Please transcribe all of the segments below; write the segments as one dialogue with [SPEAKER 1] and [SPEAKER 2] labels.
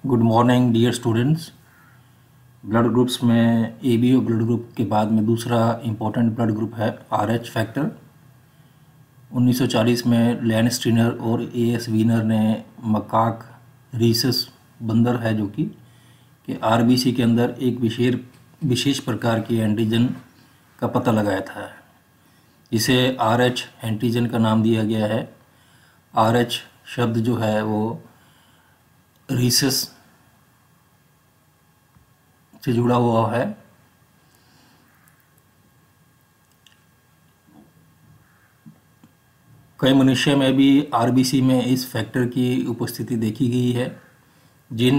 [SPEAKER 1] Good morning dear students. Blood groups में ABO blood group के बाद में दूसरा इम्पोर्टेंट ब्लड ग्रुप है आरएच फैक्टर। 1940 में लैन स्टीनर और एएस वीनर ने मकाक रीसस बंदर है जो कि आरबीसी के अंदर एक विशेष प्रकार की एंटीजन का पता लगाया था। इसे आरएच एंटीजन का नाम दिया गया है। आरएच शब्द जो है वो रीसस से जुड़ा हुआ है। कई मनुष्य में भी आरबीसी में इस फैक्टर की उपस्थिति देखी गई है। जिन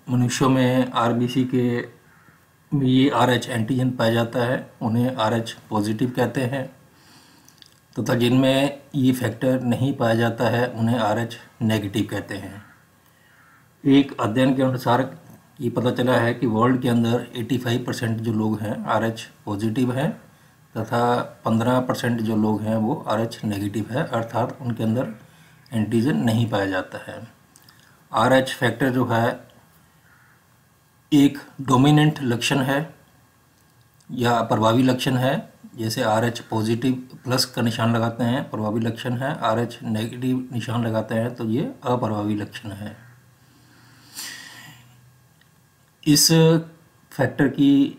[SPEAKER 1] मनुष्यों में आरबीसी के ये आरएच एंटीजन पाया जाता है उन्हें आरएच पॉजिटिव कहते हैं, तथा जिनमें ये फैक्टर नहीं पाया जाता है उन्हें आरएच नेगेटिव कहते हैं। एक अध्ययन के अनुसार ये पता चला है कि वर्ल्ड के अंदर 85% जो लोग हैं आरएच पॉजिटिव हैं तथा 15% जो लोग हैं वो आरएच नेगेटिव है, अर्थात उनके अंदर एंटीजन नहीं पाया जाता है। आरएच फैक्टर जो है एक डोमिनेंट लक्षण है या प्रभावी लक्षण है। जैसे आरएच पॉजिटिव प्लस का निशान लगाते हैं प्रभावी लक्षण है, आरएच नेगेटिव निशान लगाते हैं तो ये अप्रभावी लक्षण है। इस फैक्टर की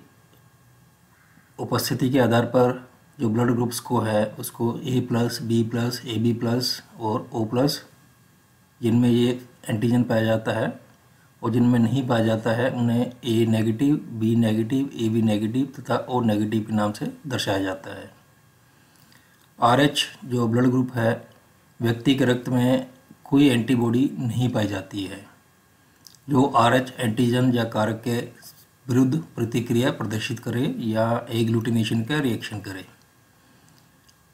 [SPEAKER 1] उपस्थिति के आधार पर जो ब्लड ग्रुप्स को है उसको A+, B+, AB+ और O+, जिनमें ये एंटीजन पाया जाता है और जिनमें नहीं पाया जाता है उन्हें A negative, B negative, AB negative तथा O नेगेटिव के नाम से दर्शाया जाता है। RH जो ब्लड ग्रुप है व्यक्ति के रक्त में कोई एंटीबॉडी नहीं पाई जाती है जो आरएच एंटीजन या कारक के विरुद्ध प्रतिक्रिया प्रदर्शित करे या एग्लूटिनेशन का रिएक्शन करे।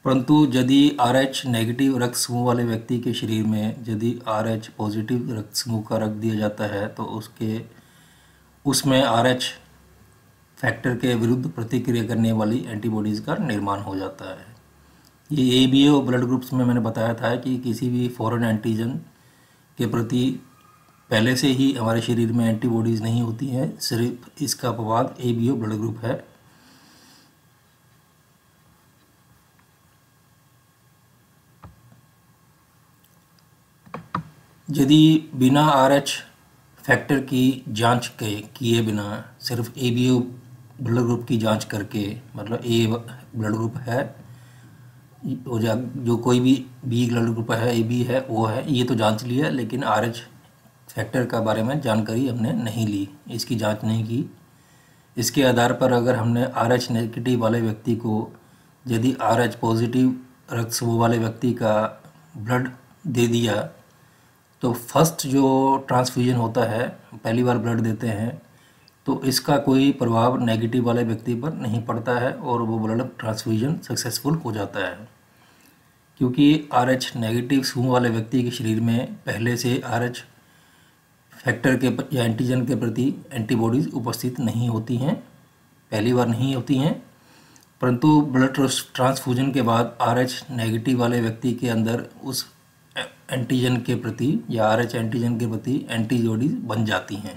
[SPEAKER 1] परंतु यदि आरएच नेगेटिव रक्त समूह वाले व्यक्ति के शरीर में यदि आरएच पॉजिटिव रक्त समूह का रक्त दिया जाता है तो उसमें आरएच फैक्टर के विरुद्ध प्रतिक्रिया करने वाली एंटीबॉडीज़ का निर्माण हो जाता है। ये एबीओ ब्लड ग्रुप्स में मैंने बताया था कि किसी भी फॉरेन एंटीजन के प्रति पहले से ही हमारे शरीर में एंटीबॉडीज़ नहीं होती हैं, सिर्फ इसका अपवाद एबीओ ब्लड ग्रुप है। यदि बिना आरएच फैक्टर की जांच किए बिना सिर्फ एबीओ ब्लड ग्रुप की जांच करके, मतलब ए ब्लड ग्रुप है जो कोई भी बी ब्लड ग्रुप है, ए बी है, वो है, ये तो जांच लिया, लेकिन आरएच फैक्टर का बारे में जानकारी हमने नहीं ली, इसकी जांच नहीं की। इसके आधार पर अगर हमने आरएच नेगेटिव वाले व्यक्ति को यदि आरएच पॉजिटिव रक्त समूह वाले व्यक्ति का ब्लड दे दिया तो फर्स्ट जो ट्रांसफ्यूजन होता है, पहली बार ब्लड देते हैं, तो इसका कोई प्रभाव नेगेटिव वाले व्यक्ति पर नहीं पड़ता है और वो ब्लड ट्रांसफ्यूजन सक्सेसफुल हो जाता है, क्योंकि आरएच नेगेटिव समूह वाले व्यक्ति के शरीर में पहले से आरएच फैक्टर के या एंटीजन के प्रति एंटीबॉडीज़ उपस्थित नहीं होती हैं, पहली बार नहीं होती हैं। परंतु ब्लड ट्रांसफ्यूजन के बाद आरएच नेगेटिव वाले व्यक्ति के अंदर उस एंटीजन के प्रति या आरएच एंटीजन के प्रति एंटीबॉडीज़ बन जाती हैं।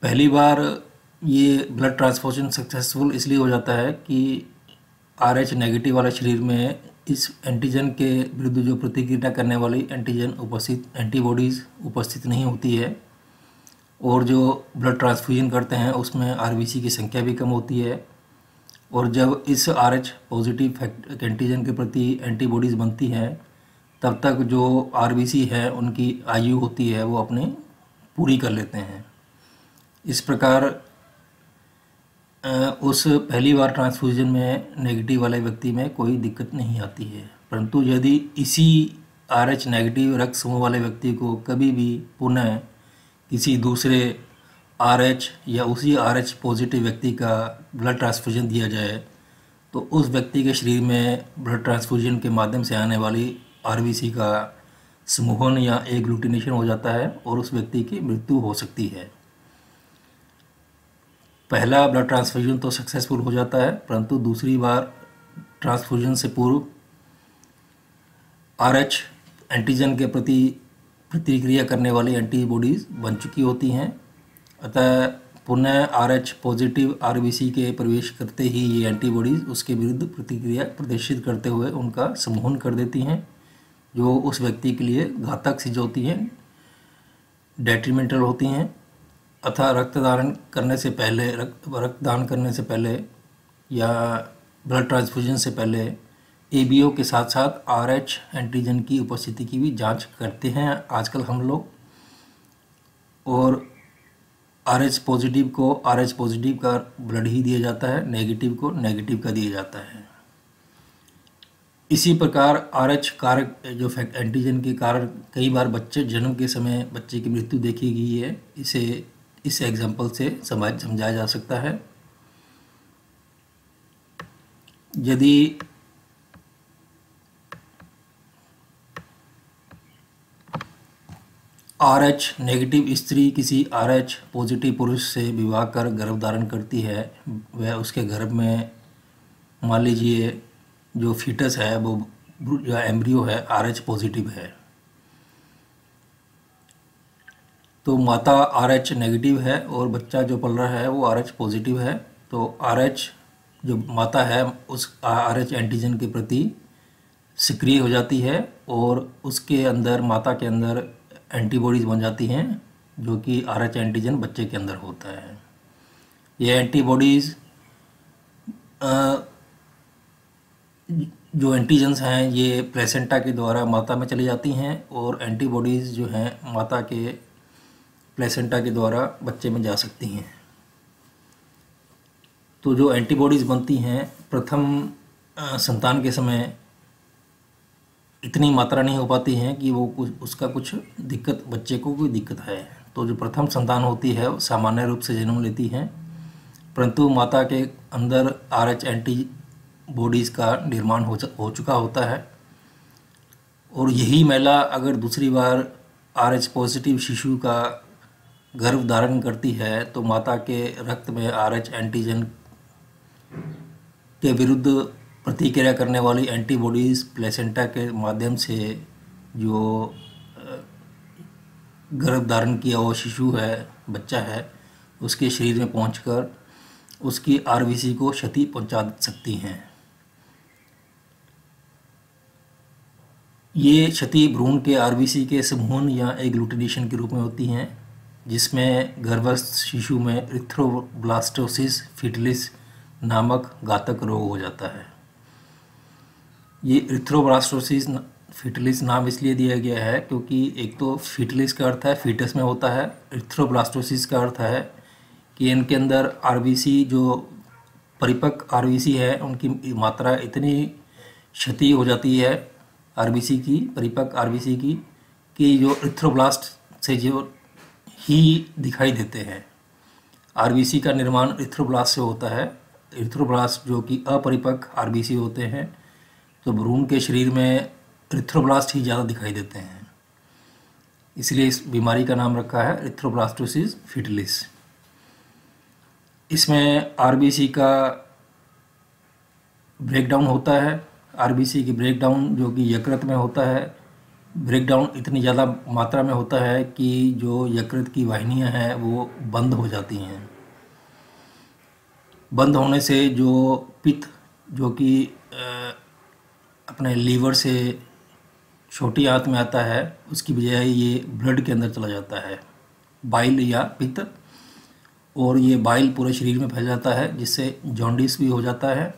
[SPEAKER 1] पहली बार ये ब्लड ट्रांसफ्यूजन सक्सेसफुल इसलिए हो जाता है कि आरएच नेगेटिव वाले शरीर में इस एंटीजन के विरुद्ध जो प्रतिक्रिया करने वाली एंटीबॉडीज़ उपस्थित नहीं होती है और जो ब्लड ट्रांसफ्यूजन करते हैं उसमें आरबीसी की संख्या भी कम होती है। और जब इस आरएच पॉजिटिव एंटीजन के प्रति एंटीबॉडीज़ बनती हैं तब तक जो आरबीसी है उनकी आयु होती है वो अपनी पूरी कर लेते हैं। इस प्रकार उस पहली बार ट्रांसफ्यूजन में नेगेटिव वाले व्यक्ति में कोई दिक्कत नहीं आती है। परंतु यदि इसी आरएच नेगेटिव रक्त समूह वाले व्यक्ति को कभी भी पुनः किसी दूसरे आरएच या उसी आरएच पॉजिटिव व्यक्ति का ब्लड ट्रांसफ्यूजन दिया जाए तो उस व्यक्ति के शरीर में ब्लड ट्रांसफ्यूजन के माध्यम से आने वाली आरबीसी का समूहन या एग्लूटिनेशन हो जाता है और उस व्यक्ति की मृत्यु हो सकती है। पहला ब्लड ट्रांसफ्यूजन तो सक्सेसफुल हो जाता है, परंतु दूसरी बार ट्रांसफ्यूजन से पूर्व आरएच एंटीजन के प्रति प्रतिक्रिया करने वाली एंटीबॉडीज़ बन चुकी होती हैं। अतः पुनः RH पॉजिटिव आरबीसी के प्रवेश करते ही ये एंटीबॉडीज़ उसके विरुद्ध प्रतिक्रिया प्रदर्शित करते हुए उनका समूहन कर देती हैं, जो उस व्यक्ति के लिए घातक सिद्ध होती हैं, डेट्रीमेंटल होती हैं। अतः रक्तदान करने से पहले या ब्लड ट्रांसफ्यूजन से पहले एबीओ के साथ साथ RH एंटीजन की उपस्थिति की भी जांच करते हैं आजकल हम लोग। और RH पॉजिटिव को RH पॉजिटिव का ब्लड ही दिया जाता है, नेगेटिव को नेगेटिव का दिया जाता है। इसी प्रकार RH कारक जो एंटीजन के कारण कई बार बच्चे जन्म के समय बच्चे की मृत्यु देखी गई है। इसे इस एग्जाम्पल से समझाया जा सकता है। यदि RH नेगेटिव स्त्री किसी RH पॉजिटिव पुरुष से विवाह कर गर्भ धारण करती है, वह उसके गर्भ में मान लीजिए जो फीटस है वो या एम्ब्रियो है RH पॉजिटिव है, तो माता RH नेगेटिव है और बच्चा जो पल रहा है वो RH पॉजिटिव है। तो RH जो माता है उस RH एंटीजन के प्रति सक्रिय हो जाती है और उसके अंदर माता के अंदर एंटीबॉडीज़ बन जाती हैं, जो कि RH एंटीजन बच्चे के अंदर होता है। ये एंटीबॉडीज़ जो एंटीजन्स हैं ये प्लेसेंटा के द्वारा माता में चली जाती हैं और एंटीबॉडीज़ जो हैं माता के प्लेसेंटा के द्वारा बच्चे में जा सकती हैं। तो जो एंटीबॉडीज़ बनती हैं प्रथम संतान के समय इतनी मात्रा नहीं हो पाती हैं कि वो कुछ दिक्कत बच्चे को कोई दिक्कत है। तो जो प्रथम संतान होती है वो सामान्य रूप से जन्म लेती है, परंतु माता के अंदर RH एंटीबॉडीज़ का निर्माण हो चुका होता है। और यही महिला अगर दूसरी बार RH पॉजिटिव शिशु का गर्भ धारण करती है तो माता के रक्त में RH एंटीजन के विरुद्ध प्रतिक्रिया करने वाली एंटीबॉडीज़ प्लेसेंटा के माध्यम से जो गर्भ धारण किया हुआ शिशु है, बच्चा है, उसके शरीर में पहुंचकर उसकी आरबीसी को क्षति पहुंचा सकती हैं। ये क्षति भ्रूण के आरबीसी के समूहन या एग्लूटिनेशन के रूप में होती हैं, जिसमें गर्भस्थ शिशु में इरिथ्रोब्लास्टोसिस फीटलिस नामक घातक रोग हो जाता है। ये इरिथ्रोब्लास्टोसिस फीटलिस नाम इसलिए दिया गया है क्योंकि एक तो फीटलिस का अर्थ है फीटस में होता है, इरिथ्रोब्लास्टोसिस का अर्थ है कि इनके अंदर आरबीसी जो परिपक्व आरबीसी है उनकी मात्रा इतनी क्षति हो जाती है आरबीसी की, परिपक्व आरबीसी की, कि जो इरिथ्रोब्लास्ट से जो ही दिखाई देते हैं। आरबीसी का निर्माण इरिथ्रोब्लास्ट से होता है। इरिथ्रोब्लास्ट जो कि अपरिपक्व आरबीसी होते हैं, तो भ्रूण के शरीर में इरिथ्रोब्लास्ट ही ज़्यादा दिखाई देते हैं, इसलिए इस बीमारी का नाम रखा है इरिथ्रोब्लास्टोसिस फीटलिस। इसमें आरबीसी का ब्रेकडाउन होता है। आरबीसी की ब्रेकडाउन जो कि यकृत में होता है, ब्रेकडाउन इतनी ज़्यादा मात्रा में होता है कि जो यकृत की वाहिनियाँ हैं वो बंद हो जाती हैं। बंद होने से जो पित्त जो कि अपने लीवर से छोटी आंत में आता है, उसकी बजाय ये ब्लड के अंदर चला जाता है, बाइल या पित्त, और ये बाइल पूरे शरीर में फैल जाता है, जिससे जॉन्डिस भी हो जाता है,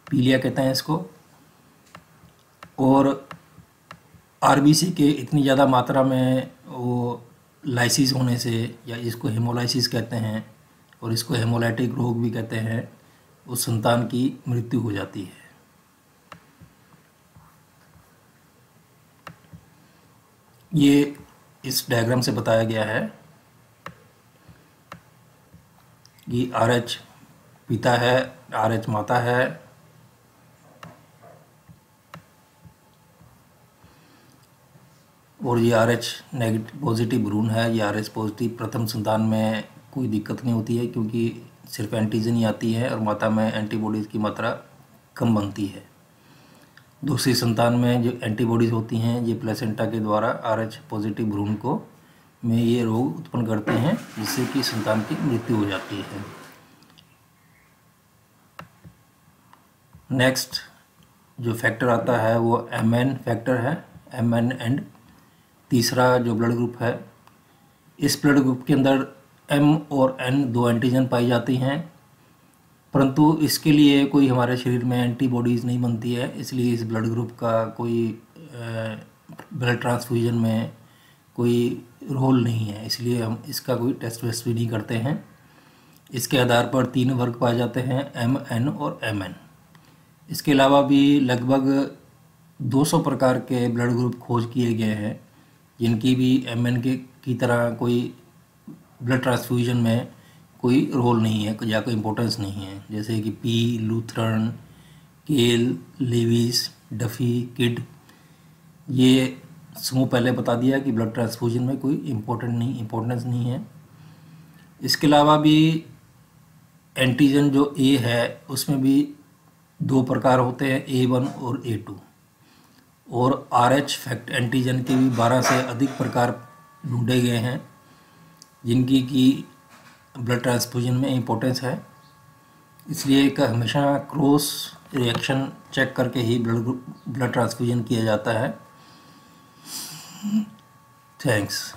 [SPEAKER 1] पीलिया कहते हैं इसको। और आरबीसी के इतनी ज़्यादा मात्रा में वो लाइसिस होने से, या इसको हेमोलाइसिस कहते हैं और इसको हेमोलाइटिक रोग भी कहते हैं, उस संतान की मृत्यु हो जाती है। ये इस डायग्राम से बताया गया है कि RH पिता है, RH माता है, और ये RH नेगेटिव पॉजिटिव भ्रूण है। ये RH पॉजिटिव प्रथम संतान में कोई दिक्कत नहीं होती है क्योंकि सिर्फ एंटीजन ही आती है और माता में एंटीबॉडीज़ की मात्रा कम बनती है। दूसरी संतान में जो एंटीबॉडीज़ होती हैं ये प्लेसेंटा के द्वारा RH पॉजिटिव भ्रूण को में ये रोग उत्पन्न करते हैं, जिससे कि संतान की मृत्यु हो जाती है। नेक्स्ट जो फैक्टर आता है वो MN फैक्टर है, MN एंड तीसरा जो ब्लड ग्रुप है, इस ब्लड ग्रुप के अंदर M और N दो एंटीजन पाई जाती हैं, परंतु इसके लिए कोई हमारे शरीर में एंटीबॉडीज़ नहीं बनती है, इसलिए इस ब्लड ग्रुप का कोई ब्लड ट्रांसफ्यूजन में कोई रोल नहीं है, इसलिए हम इसका कोई टेस्ट वेस्ट भी नहीं करते हैं। इसके आधार पर 3 वर्ग पाए जाते हैं, MN और MN। इसके अलावा भी लगभग 200 प्रकार के ब्लड ग्रुप खोज किए गए हैं, जिनकी भी MN की तरह कोई ब्लड ट्रांसफ्यूजन में कोई रोल नहीं है या कोई इम्पोर्टेंस नहीं है, जैसे कि P, लूथरन, केल, लेविस, डफी, किड। ये समूह पहले बता दिया कि ब्लड ट्रांसफ्यूजन में कोई इम्पोर्टेंस नहीं है। इसके अलावा भी एंटीजन जो A है उसमें भी 2 प्रकार होते हैं, A1 और A2, और RH फैक्ट एंटीजन के भी 12 से अधिक प्रकार ढूंढे गए हैं, जिनकी की ब्लड ट्रांसफ्यूजन में इम्पोर्टेंस है। इसलिए का हमेशा क्रॉस रिएक्शन चेक करके ही ब्लड ट्रांसफ्यूजन किया जाता है। थैंक्स।